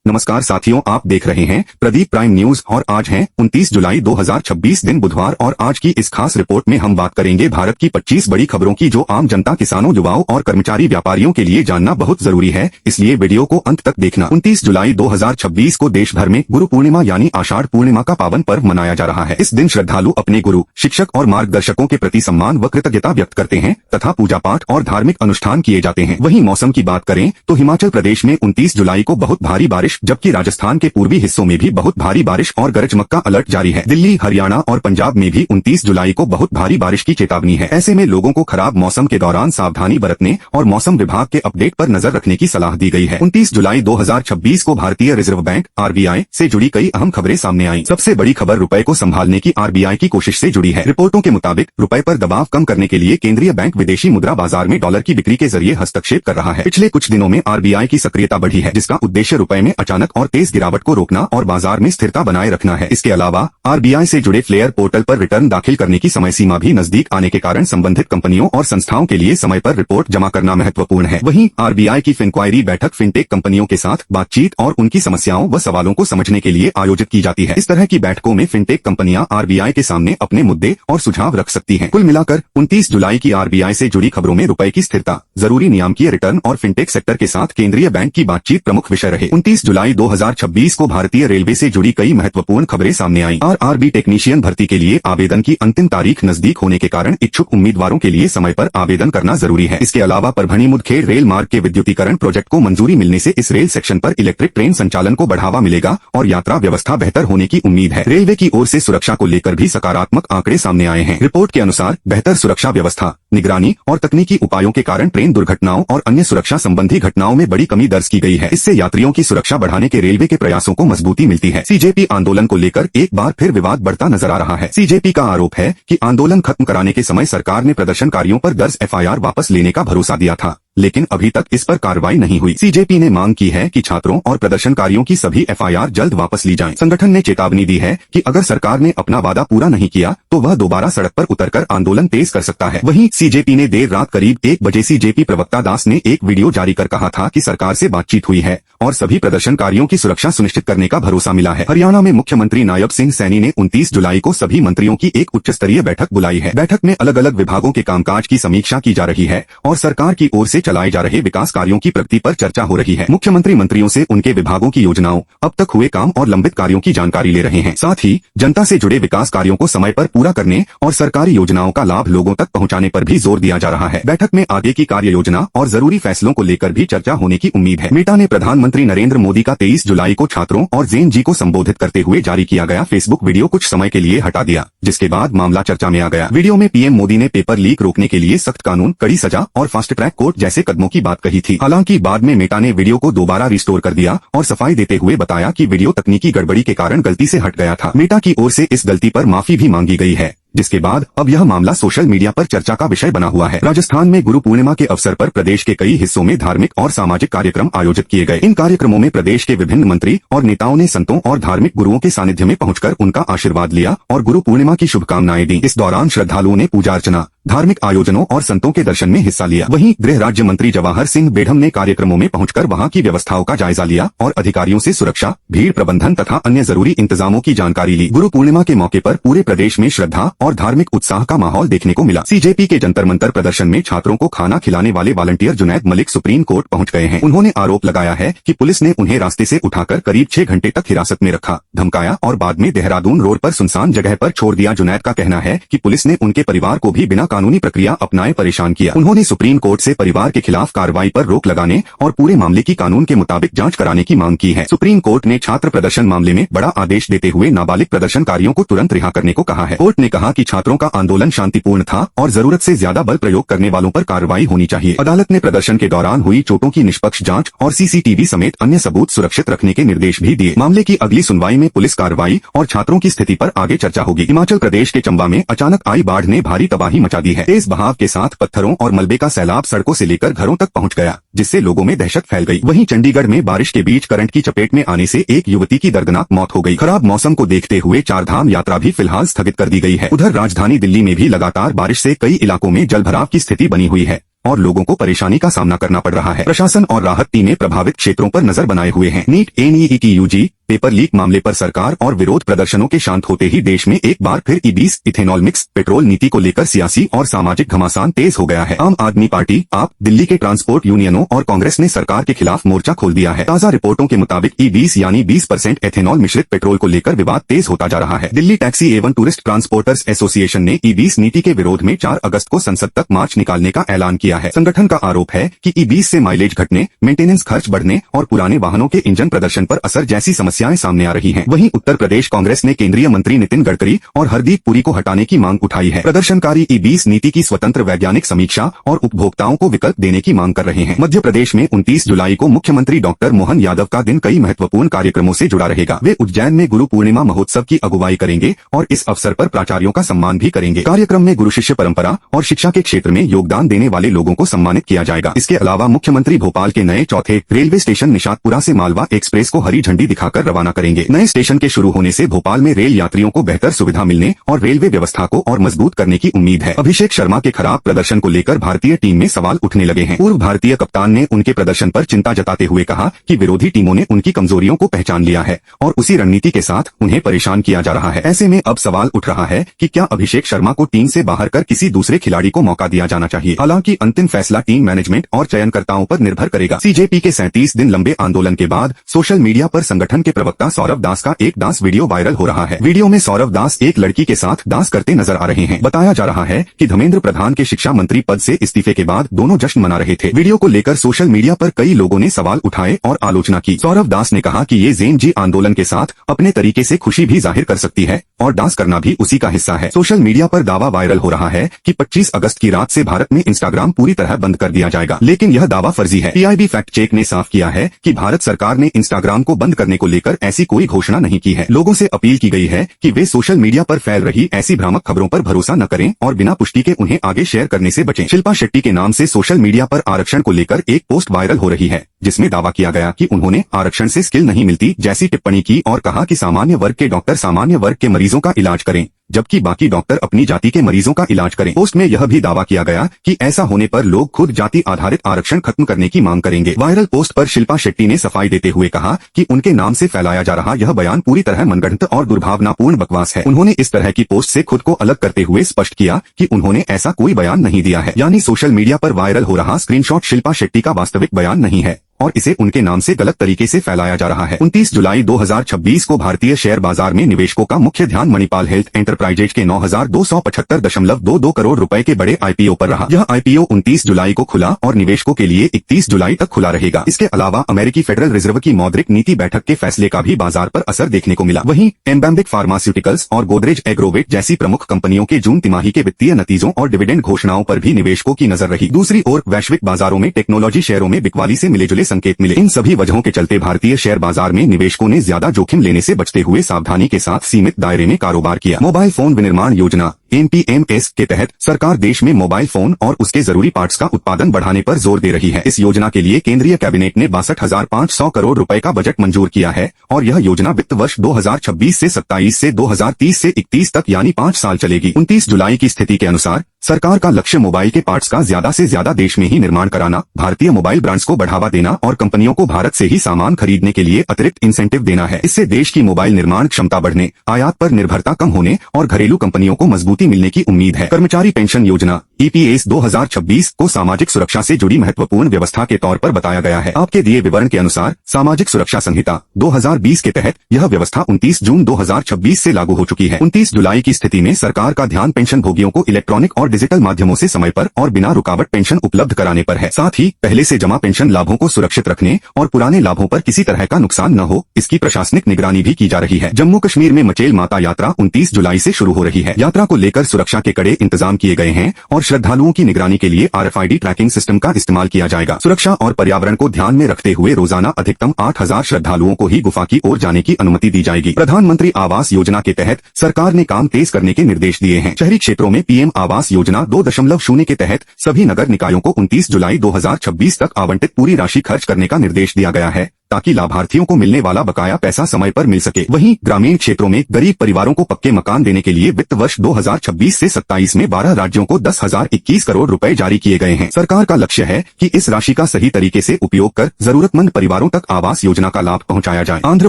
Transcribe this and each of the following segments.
नमस्कार साथियों, आप देख रहे हैं प्रदीप प्राइम न्यूज और आज है 29 जुलाई 2026 दिन बुधवार और आज की इस खास रिपोर्ट में हम बात करेंगे भारत की 25 बड़ी खबरों की जो आम जनता, किसानों, युवाओं और कर्मचारी व्यापारियों के लिए जानना बहुत जरूरी है, इसलिए वीडियो को अंत तक देखना। 29 जुलाई 2026 को देश भर में गुरु पूर्णिमा यानी आषाढ़ पूर्णिमा का पावन पर्व मनाया जा रहा है। इस दिन श्रद्धालु अपने गुरु, शिक्षक और मार्गदर्शकों के प्रति सम्मान व कृतज्ञता व्यक्त करते हैं तथा पूजा पाठ और धार्मिक अनुष्ठान किए जाते हैं। वहीं मौसम की बात करें तो हिमाचल प्रदेश में 29 जुलाई को बहुत भारी बारिश, जबकि राजस्थान के पूर्वी हिस्सों में भी बहुत भारी बारिश और गरज चमक का अलर्ट जारी है। दिल्ली, हरियाणा और पंजाब में भी 29 जुलाई को बहुत भारी बारिश की चेतावनी है। ऐसे में लोगों को खराब मौसम के दौरान सावधानी बरतने और मौसम विभाग के अपडेट पर नजर रखने की सलाह दी गई है। 29 जुलाई 2026 को भारतीय रिजर्व बैंक (आरबीआई) से जुड़ी कई अहम खबरें सामने आई। सबसे बड़ी खबर रुपए को संभालने की आरबीआई की कोशिश से जुड़ी है। रिपोर्टों के मुताबिक रुपए पर दबाव कम करने के लिए केंद्रीय बैंक विदेशी मुद्रा बाजार में डॉलर की बिक्री के जरिए हस्तक्षेप कर रहा है। पिछले कुछ दिनों में आरबीआई की सक्रियता बढ़ी है, जिसका उद्देश्य रुपए में अचानक और तेज गिरावट को रोकना और बाजार में स्थिरता बनाए रखना है। इसके अलावा आरबीआई से जुड़े फ्लेयर पोर्टल पर रिटर्न दाखिल करने की समय सीमा भी नजदीक आने के कारण संबंधित कंपनियों और संस्थाओं के लिए समय पर रिपोर्ट जमा करना महत्वपूर्ण है। वहीं आरबीआई की फिनक्वायरी बैठक फिनटेक कंपनियों के साथ बातचीत और उनकी समस्याओं व सवालों को समझने के लिए आयोजित की जाती है। इस तरह की बैठकों में फिनटेक कंपनियां आरबीआई के सामने अपने मुद्दे और सुझाव रख सकती हैं। कुल मिलाकर 29 जुलाई की आरबीआई से जुड़ी खबरों में रुपए की स्थिरता, जरूरी नियामकीय रिटर्न और फिनटेक सेक्टर के साथ केंद्रीय बैंक की बातचीत प्रमुख विषय रहे। 29 जुलाई 2026 को भारतीय रेलवे से जुड़ी कई महत्वपूर्ण खबरें सामने आई। आरआरबी टेक्नीशियन भर्ती के लिए आवेदन की अंतिम तारीख नजदीक होने के कारण इच्छुक उम्मीदवारों के लिए समय पर आवेदन करना जरूरी है। इसके अलावा परभणी मुदखेड़ रेल मार्ग के विद्युतीकरण प्रोजेक्ट को मंजूरी मिलने से इस रेल सेक्शन पर इलेक्ट्रिक ट्रेन संचालन को बढ़ावा मिलेगा और यात्रा व्यवस्था बेहतर होने की उम्मीद है। रेलवे की ओर से सुरक्षा को लेकर भी सकारात्मक आंकड़े सामने आए हैं। रिपोर्ट के अनुसार बेहतर सुरक्षा व्यवस्था, निगरानी और तकनीकी उपायों के कारण ट्रेन दुर्घटनाओं और अन्य सुरक्षा संबंधी घटनाओं में बड़ी कमी दर्ज की गई है। इससे यात्रियों की सुरक्षा बढ़ाने के रेलवे के प्रयासों को मजबूती मिलती है। सीजेपी आंदोलन को लेकर एक बार फिर विवाद बढ़ता नजर आ रहा है। सीजेपी का आरोप है कि आंदोलन खत्म कराने के समय सरकार ने प्रदर्शनकारियों पर दर्ज एफआईआर वापस लेने का भरोसा दिया था, लेकिन अभी तक इस पर कार्रवाई नहीं हुई। सीजेपी ने मांग की है कि छात्रों और प्रदर्शनकारियों की सभी एफआईआर जल्द वापस ली जाएं। संगठन ने चेतावनी दी है कि अगर सरकार ने अपना वादा पूरा नहीं किया तो वह दोबारा सड़क पर उतरकर आंदोलन तेज कर सकता है। वहीं सीजेपी ने देर रात करीब 1 बजे सीजेपी प्रवक्ता दास ने एक वीडियो जारी कर कहा था कि सरकार से बातचीत हुई है और सभी प्रदर्शनकारियों की सुरक्षा सुनिश्चित करने का भरोसा मिला है। हरियाणा में मुख्यमंत्री नायब सिंह सैनी ने 29 जुलाई को सभी मंत्रियों की एक उच्च स्तरीय बैठक बुलाई है। बैठक में अलग अलग विभागों के कामकाज की समीक्षा की जा रही है और सरकार की ओर से चलाए जा रहे विकास कार्यों की प्रगति पर चर्चा हो रही है। मुख्यमंत्री मंत्रियों से उनके विभागों की योजनाओं, अब तक हुए काम और लंबित कार्यों की जानकारी ले रहे हैं। साथ ही जनता से जुड़े विकास कार्यों को समय पर पूरा करने और सरकारी योजनाओं का लाभ लोगों तक पहुंचाने पर भी जोर दिया जा रहा है। बैठक में आगे की कार्य योजना और जरूरी फैसलों को लेकर भी चर्चा होने की उम्मीद है। मेटा ने प्रधानमंत्री नरेंद्र मोदी का 23 जुलाई को छात्रों और जेन जी को संबोधित करते हुए जारी किया गया फेसबुक वीडियो कुछ समय के लिए हटा दिया, जिसके बाद मामला चर्चा में आ गया। वीडियो में पीएम मोदी ने पेपर लीक रोकने के लिए सख्त कानून, कड़ी सजा और फास्ट ट्रैक कोर्ट जैसे कदमों की बात कही थी। हालांकि बाद में मेटा ने वीडियो को दोबारा रिस्टोर कर दिया और सफाई देते हुए बताया कि वीडियो तकनीकी गड़बड़ी के कारण गलती से हट गया था। मेटा की ओर से इस गलती पर माफी भी मांगी गई है, जिसके बाद अब यह मामला सोशल मीडिया पर चर्चा का विषय बना हुआ है। राजस्थान में गुरु पूर्णिमा के अवसर पर प्रदेश के कई हिस्सों में धार्मिक और सामाजिक कार्यक्रम आयोजित किए गए। इन कार्यक्रमों में प्रदेश के विभिन्न मंत्री और नेताओं ने संतों और धार्मिक गुरुओं के सानिध्य में पहुंचकर उनका आशीर्वाद लिया और गुरु पूर्णिमा की शुभकामनाएं दी। इस दौरान श्रद्धालुओं ने पूजा अर्चना, धार्मिक आयोजनों और संतों के दर्शन में हिस्सा लिया। वहीं गृह राज्य मंत्री जवाहर सिंह बेढ़म ने कार्यक्रमों में पहुंचकर वहां की व्यवस्थाओं का जायजा लिया और अधिकारियों से सुरक्षा, भीड़ प्रबंधन तथा अन्य जरूरी इंतजामों की जानकारी ली। गुरु पूर्णिमा के मौके पर पूरे प्रदेश में श्रद्धा और धार्मिक उत्साह का माहौल देखने को मिला। सीजेपी के जंतर मंतर प्रदर्शन में छात्रों को खाना खिलाने वाले volunteer Junaid Malik supreme court पहुंच गए हैं। उन्होंने आरोप लगाया है कि पुलिस ने उन्हें रास्ते से उठाकर करीब 6 घंटे तक हिरासत में रखा, धमकाया और बाद में देहरादून रोड पर सुनसान जगह पर छोड़ दिया। जुनैद का कहना है कि पुलिस ने उनके परिवार को भी बिना कानूनी प्रक्रिया अपनाए परेशान किया। उन्होंने सुप्रीम कोर्ट से परिवार के खिलाफ कार्रवाई पर रोक लगाने और पूरे मामले की कानून के मुताबिक जांच कराने की मांग की है। सुप्रीम कोर्ट ने छात्र प्रदर्शन मामले में बड़ा आदेश देते हुए नाबालिग प्रदर्शनकारियों को तुरंत रिहा करने को कहा है। कोर्ट ने कहा कि छात्रों का आंदोलन शांतिपूर्ण था और जरूरत से ज्यादा बल प्रयोग करने वालों पर कार्रवाई होनी चाहिए। अदालत ने प्रदर्शन के दौरान हुई चोटों की निष्पक्ष जांच और सीसीटीवी समेत अन्य सबूत सुरक्षित रखने के निर्देश भी दिए। मामले की अगली सुनवाई में पुलिस कार्रवाई और छात्रों की स्थिति पर आगे चर्चा होगी। हिमाचल प्रदेश के चंबा में अचानक आई बाढ़ ने भारी तबाही मचा दी है। तेज बहाव के साथ पत्थरों और मलबे का सैलाब सड़कों से लेकर घरों तक पहुंच गया, जिससे लोगों में दहशत फैल गई। वहीं चंडीगढ़ में बारिश के बीच करंट की चपेट में आने से एक युवती की दर्दनाक मौत हो गई। खराब मौसम को देखते हुए चारधाम यात्रा भी फिलहाल स्थगित कर दी गई है। उधर राजधानी दिल्ली में भी लगातार बारिश से कई इलाकों में जलभराव की स्थिति बनी हुई है और लोगों को परेशानी का सामना करना पड़ रहा है। प्रशासन और राहत टीमें प्रभावित क्षेत्रों पर नजर बनाए हुए हैं। NEET NEET UG paper leak मामले पर सरकार और विरोध प्रदर्शनों के शांत होते ही देश में एक बार फिर ई-20 इथेनॉल मिक्स पेट्रोल नीति को लेकर सियासी और सामाजिक घमासान तेज हो गया है। आम आदमी पार्टी, आप, दिल्ली के ट्रांसपोर्ट यूनियनों और कांग्रेस ने सरकार के खिलाफ मोर्चा खोल दिया है। ताजा रिपोर्टों के मुताबिक ई-20 यानी 20% एथेनॉल मिश्रित पेट्रोल को लेकर विवाद तेज होता जा रहा है। दिल्ली टैक्सी एवं टूरिस्ट ट्रांसपोर्टर्स एसोसिएशन ने ई-20 नीति के विरोध में 4 अगस्त को संसद तक मार्च निकालने का ऐलान किया है। संगठन का आरोप है कि ई-20 से माइलेज घटने, मेंटेनेंस खर्च बढ़ने और पुराने वाहनों के इंजन प्रदर्शन पर असर जैसी समस्याएं सामने आ रही हैं। वहीं उत्तर प्रदेश कांग्रेस ने केंद्रीय मंत्री नितिन गडकरी और हरदीप पुरी को हटाने की मांग उठाई है। प्रदर्शनकारी ई-20 नीति की स्वतंत्र वैज्ञानिक समीक्षा और उपभोक्ताओं को विकल्प देने की मांग कर रहे हैं। मध्य प्रदेश में 29 जुलाई को मुख्यमंत्री डॉक्टर मोहन यादव का दिन कई महत्वपूर्ण कार्यक्रमों से जुड़ा रहेगा। वे उज्जैन में गुरु पूर्णिमा महोत्सव की अगुवाई करेंगे और इस अवसर पर प्राचार्यों का सम्मान भी करेंगे। कार्यक्रम में गुरु शिष्य परंपरा और शिक्षा के क्षेत्र में योगदान देने वाले लोगों को सम्मानित किया जाएगा। इसके अलावा मुख्यमंत्री भोपाल के नए चौथे रेलवे स्टेशन निशातपुरा से मालवा एक्सप्रेस को हरी झंडी दिखाकर रवाना करेंगे। नए स्टेशन के शुरू होने से भोपाल में रेल यात्रियों को बेहतर सुविधा मिलने और रेलवे व्यवस्था को और मजबूत करने की उम्मीद है। अभिषेक शर्मा के खराब प्रदर्शन को लेकर भारतीय टीम में सवाल उठने लगे हैं। पूर्व भारतीय कप्तान ने उनके प्रदर्शन पर चिंता जताते हुए कहा कि विरोधी टीमों ने उनकी कमजोरियों को पहचान लिया है और उसी रणनीति के साथ उन्हें परेशान किया जा रहा है। ऐसे में अब सवाल उठ रहा है कि क्या अभिषेक शर्मा को टीम से बाहर कर किसी दूसरे खिलाड़ी को मौका दिया जाना चाहिए। हालांकि अंतिम फैसला टीम मैनेजमेंट और चयनकर्ताओं पर निर्भर करेगा। सीजेपी के 37 दिन लंबे आंदोलन के बाद सोशल मीडिया पर संगठन के प्रवक्ता सौरभ दास का एक डांस वीडियो वायरल हो रहा है। वीडियो में सौरभ दास एक लड़की के साथ डांस करते नजर आ रहे हैं। बताया जा रहा है कि धर्मेंद्र प्रधान के शिक्षा मंत्री पद से इस्तीफे के बाद दोनों जश्न मना रहे थे। वीडियो को लेकर सोशल मीडिया पर कई लोगों ने सवाल उठाए और आलोचना की। सौरभ दास ने कहा कि ये जेन जी आंदोलन के साथ अपने तरीके से खुशी भी जाहिर कर सकती है और डांस करना भी उसी का हिस्सा है। सोशल मीडिया पर दावा वायरल हो रहा है कि 25 अगस्त की रात से भारत में इंस्टाग्राम पूरी तरह बंद कर दिया जाएगा, लेकिन यह दावा फर्जी है। पीआईबी फैक्ट चेक ने साफ किया है कि भारत सरकार ने इंस्टाग्राम को बंद करने को लेकर ऐसी कोई घोषणा नहीं की है। लोगों से अपील की गई है कि वे सोशल मीडिया पर फैल रही ऐसी भ्रामक खबरों पर भरोसा न करें और बिना पुष्टि के उन्हें आगे शेयर करने से बचें। शिल्पा शेट्टी के नाम से सोशल मीडिया पर आरक्षण को लेकर एक पोस्ट वायरल हो रही है, जिसमें दावा किया गया कि उन्होंने आरक्षण से स्किल नहीं मिलती जैसी टिप्पणी की और कहा कि सामान्य वर्ग के डॉक्टर सामान्य वर्ग के मरीजों का इलाज करें, जबकि बाकी डॉक्टर अपनी जाति के मरीजों का इलाज करें। पोस्ट में यह भी दावा किया गया कि ऐसा होने पर लोग खुद जाति आधारित आरक्षण खत्म करने की मांग करेंगे। वायरल पोस्ट पर शिल्पा शेट्टी ने सफाई देते हुए कहा कि उनके नाम से फैलाया जा रहा यह बयान पूरी तरह मनगढ़ंत और दुर्भावनापूर्ण बकवास है। उन्होंने इस तरह की पोस्ट से खुद को अलग करते हुए स्पष्ट किया कि उन्होंने ऐसा कोई बयान नहीं दिया है, यानी सोशल मीडिया पर वायरल हो रहा स्क्रीनशॉट शिल्पा शेट्टी का वास्तविक बयान नहीं है और इसे उनके नाम से गलत तरीके से फैलाया जा रहा है। 29 जुलाई 2026 को भारतीय शेयर बाजार में निवेशकों का मुख्य ध्यान मणिपाल हेल्थ एंटरप्राइजेज के 9,275.22 करोड़ रुपए के बड़े आईपीओ पर रहा। यह आईपीओ 29 जुलाई को खुला और निवेशकों के लिए 31 जुलाई तक खुला रहेगा। इसके अलावा अमेरिकी फेडरल रिजर्व की मौद्रिक नीति बैठक के फैसले का भी बाजार पर असर देखने को मिला। वहीं एम्बैम्बिक फार्मास्यूटिकल्स और गोदरेज एग्रोवेट जैसी प्रमुख कंपनियों के जून तिमाही के वित्तीय नतीजों और डिविडेंड घोषणाओं पर भी निवेशकों की नजर रही। दूसरी ओर वैश्विक बाजारों में टेक्नोलॉजी शेयरों में बिकवाली से मिले जुले संकेत मिले। इन सभी वजहों के चलते भारतीय शेयर बाजार में निवेशकों ने ज्यादा जोखिम लेने से बचते हुए सावधानी के साथ सीमित दायरे में कारोबार किया। मोबाइल फोन विनिर्माण योजना NPMS के तहत सरकार देश में मोबाइल फोन और उसके जरूरी पार्ट्स का उत्पादन बढ़ाने पर जोर दे रही है। इस योजना के लिए केंद्रीय कैबिनेट ने 62,500 करोड़ रुपए का बजट मंजूर किया है और यह योजना वित्त वर्ष 2026 से 27 से 2030 से 31 तक यानी 5 साल चलेगी। 29 जुलाई की स्थिति के अनुसार सरकार का लक्ष्य मोबाइल के पार्ट्स का ज्यादा से ज्यादा देश में ही निर्माण कराना, भारतीय मोबाइल ब्रांड्स को बढ़ावा देना और कंपनियों को भारत से ही सामान खरीदने के लिए अतिरिक्त इंसेंटिव देना है। इससे देश की मोबाइल निर्माण क्षमता बढ़ने, आयात पर निर्भरता कम होने और घरेलू कंपनियों को मजबूती मिलने की उम्मीद है। कर्मचारी पेंशन योजना EPS 2026 को सामाजिक सुरक्षा से जुड़ी महत्वपूर्ण व्यवस्था के तौर पर बताया गया है। आपके दिए विवरण के अनुसार सामाजिक सुरक्षा संहिता 2020 के तहत यह व्यवस्था 29 जून 2026 से लागू हो चुकी है। 29 जुलाई की स्थिति में सरकार का ध्यान पेंशन भोगियों को इलेक्ट्रॉनिक और डिजिटल माध्यमों से समय पर और बिना रुकावट पेंशन उपलब्ध कराने पर है। साथ ही पहले से जमा पेंशन लाभों को सुरक्षित रखने और पुराने लाभों पर किसी तरह का नुकसान न हो, इसकी प्रशासनिक निगरानी भी की जा रही है। जम्मू कश्मीर में मचेल माता यात्रा 29 जुलाई से शुरू हो रही है। यात्रा को लेकर सुरक्षा के कड़े इंतजाम किए गए हैं और श्रद्धालुओं की निगरानी के लिए RFID ट्रैकिंग सिस्टम का इस्तेमाल किया जाएगा। सुरक्षा और पर्यावरण को ध्यान में रखते हुए रोजाना अधिकतम 8,000 श्रद्धालुओं को ही गुफा की ओर जाने की अनुमति दी जाएगी। प्रधानमंत्री आवास योजना के तहत सरकार ने काम तेज करने के निर्देश दिए हैं। शहरी क्षेत्रों में PM आवास योजना 2.0 के तहत सभी नगर निकायों को 29 जुलाई 2026 तक आवंटित पूरी राशि खर्च करने का निर्देश दिया गया है, ताकि लाभार्थियों को मिलने वाला बकाया पैसा समय पर मिल सके। वहीं ग्रामीण क्षेत्रों में गरीब परिवारों को पक्के मकान देने के लिए वित्त वर्ष 2026 से 27 में 12 राज्यों को 10,021 करोड़ रुपए जारी किए गए हैं। सरकार का लक्ष्य है कि इस राशि का सही तरीके से उपयोग कर जरूरतमंद परिवारों तक आवास योजना का लाभ पहुंचाया जाए। आंध्र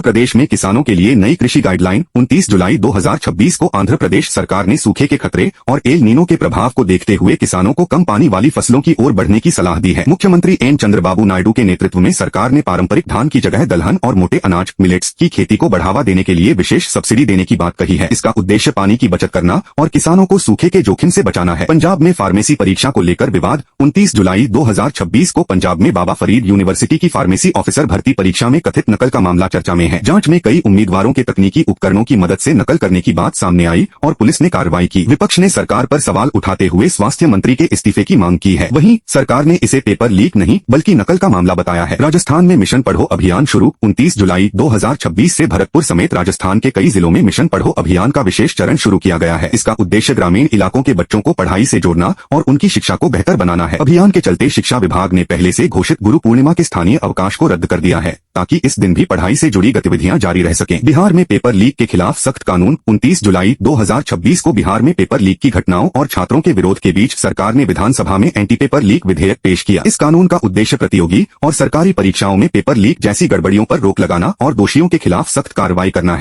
प्रदेश में किसानों के लिए नई कृषि गाइडलाइन 29 जुलाई 2026 को आंध्र प्रदेश सरकार ने सूखे के खतरे और एल नीनो के प्रभाव को देखते हुए किसानों को कम पानी वाली फसलों की ओर बढ़ने की सलाह दी है। मुख्यमंत्री एन चंद्रबाबू नायडू के नेतृत्व में सरकार ने पारंपरिक धान की जगह दलहन और मोटे अनाज मिलेट्स की खेती को बढ़ावा देने के लिए विशेष सब्सिडी देने की बात कही है। इसका उद्देश्य पानी की बचत करना और किसानों को सूखे के जोखिम से बचाना है। पंजाब में फार्मेसी परीक्षा को लेकर विवाद 29 जुलाई 2026 को पंजाब में बाबा फरीद यूनिवर्सिटी की फार्मेसी ऑफिसर भर्ती परीक्षा में कथित नकल का मामला चर्चा में है। जांच में कई उम्मीदवारों के तकनीकी उपकरणों की मदद से नकल करने की बात सामने आई और पुलिस ने कार्रवाई की। विपक्ष ने सरकार पर सवाल उठाते हुए स्वास्थ्य मंत्री के इस्तीफे की मांग की है। वहीं सरकार ने इसे पेपर लीक नहीं बल्कि नकल का मामला बताया है। राजस्थान में मिशन पढ़ो अभियान शुरू 29 जुलाई 2026 से भरतपुर समेत राजस्थान के कई जिलों में मिशन पढ़ो अभियान का विशेष चरण शुरू किया गया है। इसका उद्देश्य ग्रामीण इलाकों के बच्चों को पढ़ाई से जोड़ना और उनकी शिक्षा को बेहतर बनाना है। अभियान के चलते शिक्षा विभाग ने पहले से घोषित गुरु पूर्णिमा के स्थानीय अवकाश को रद्द कर दिया है ताकि इस दिन भी पढ़ाई से जुड़ी गतिविधियां जारी रह सकें। बिहार में पेपर लीक के खिलाफ सख्त कानून 29 जुलाई 2026 को बिहार में पेपर लीक की घटनाओं और छात्रों के विरोध के बीच सरकार ने विधानसभा में एंटी पेपर लीक विधेयक पेश किया। इस कानून का उद्देश्य प्रतियोगी और सरकारी परीक्षाओं में पेपर लीक जैसी गड़बड़ियों पर रोक लगाना और दोषियों के खिलाफ सख्त कार्रवाई करना है।